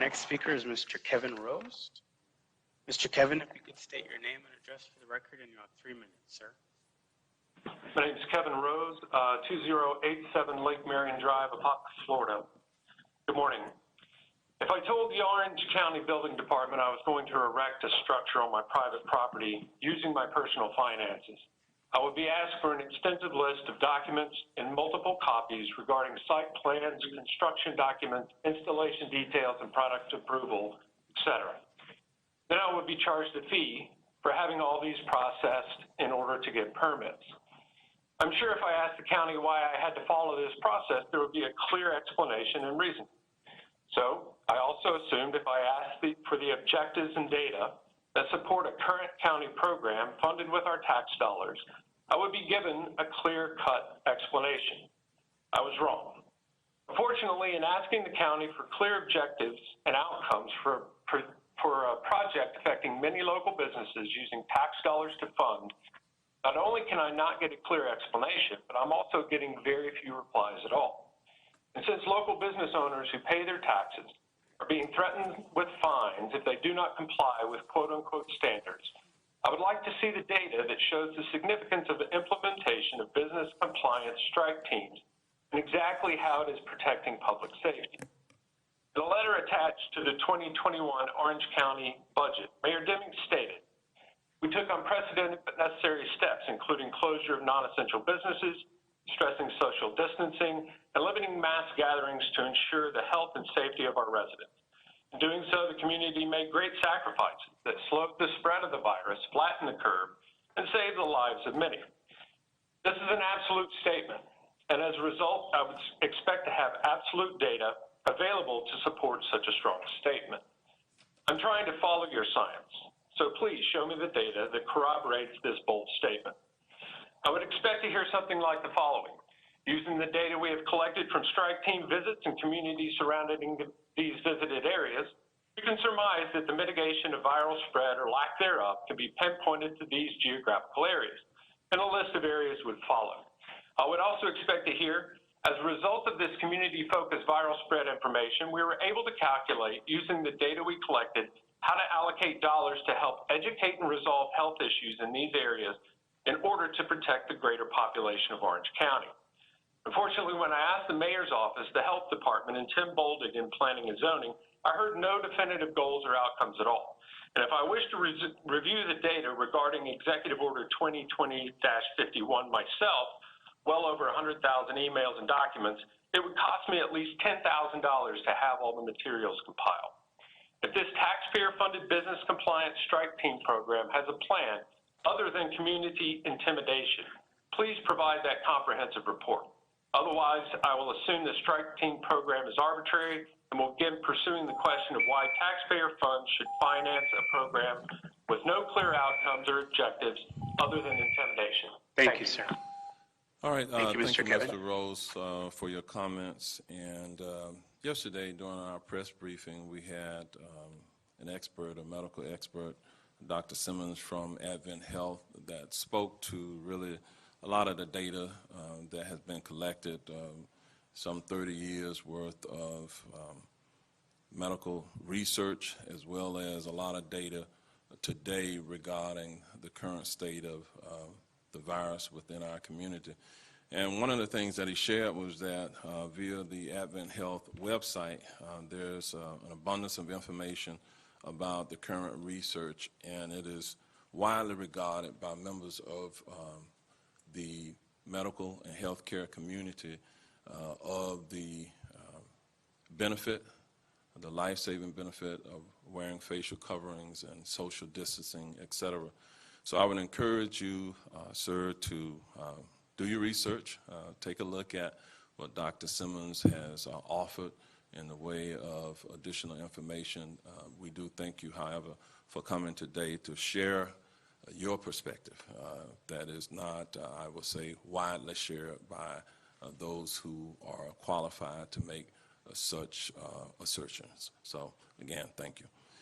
next speaker is Mr. Kevin Rose. Mr. Kevin, if you could state your name and address for the record, and you have 3 minutes, sir. My name is Kevin Rose, 2087 Lake Marion Drive, Apopka, Florida. Good morning. If I told the Orange County Building Department I was going to erect a structure on my private property using my personal finances, I would be asked for an extensive list of documents in multiple copies regarding site plans, construction documents, installation details, and product approval, etc. Then I would be charged a fee for having all these processed in order to get permits. I'm sure if I asked the county why I had to follow this process, there would be a clear explanation and reason. So I also assumed if I asked for the objectives and data that support a current county program funded with our tax dollars, I would be given a clear-cut explanation. I was wrong. Unfortunately, in asking the county for clear objectives and outcomes for a project affecting many local businesses using tax dollars to fund, not only can I not get a clear explanation, but I'm also getting very few replies at all. And since local business owners who pay their taxes are being threatened with fines if they do not comply with quote-unquote standards, I would like to see the data that shows the significance of the implementation of business compliance strike teams and exactly how it is protecting public safety. In a letter attached to the 2021 Orange County budget, Mayor Deming stated, "We took unprecedented but necessary steps, including closure of non-essential businesses, stressing social distancing, and limiting mass gatherings to ensure the health and safety of our residents. In doing so, the community made great sacrifices that slowed the spread of the virus, flattened the curve, and saved the lives of many." This is an absolute statement, and as a result, I would expect to have absolute data available to support such a strong statement. I'm trying to follow your science, so please show me the data that corroborates this bold statement. I would expect to hear something like the following. Using the data we have collected from strike team visits and communities surrounding these visited areas, you can surmise that the mitigation of viral spread or lack thereof can be pinpointed to these geographical areas, and a list of areas would follow. I would also expect to hear, as a result of this community-focused viral spread information, we were able to calculate, using the data we collected, how to allocate dollars to help educate and resolve health issues in these areas in order to protect the greater population of Orange County. Unfortunately, when I asked the mayor's office, the health department, and Tim Boldig in planning and zoning, I heard no definitive goals or outcomes at all. And if I wish to review the data regarding Executive Order 2020-51 myself, well over 100,000 emails and documents, it would cost me at least $10,000 to have all the materials compiled. If this taxpayer-funded business compliance strike team program has a plan other than community intimidation, please provide that comprehensive report. Otherwise, I will assume the strike team program is arbitrary and will begin pursuing the question of why taxpayer funds should finance a program with no clear outcomes or objectives other than intimidation. Thank you, sir. All right. Thank you, Mr. Thank you, Kevin. Mr. Rose, for your comments. And yesterday, during our press briefing, we had an expert, a medical expert, Dr. Simmons from Advent Health, that spoke to really a lot of the data that has been collected, some 30 years worth of medical research, as well as a lot of data today regarding the current state of the virus within our community. And one of the things that he shared was that via the Advent Health website, there's an abundance of information about the current research, and it is widely regarded by members of the medical and healthcare community of the benefit, the life-saving benefit of wearing facial coverings and social distancing, etc. So I would encourage you, sir, to do your research, take a look at what Dr. Simmons has offered in the way of additional information. We do thank you, however, for coming today to share your perspective that is not, I will say, widely shared by those who are qualified to make such assertions. So, again, thank you.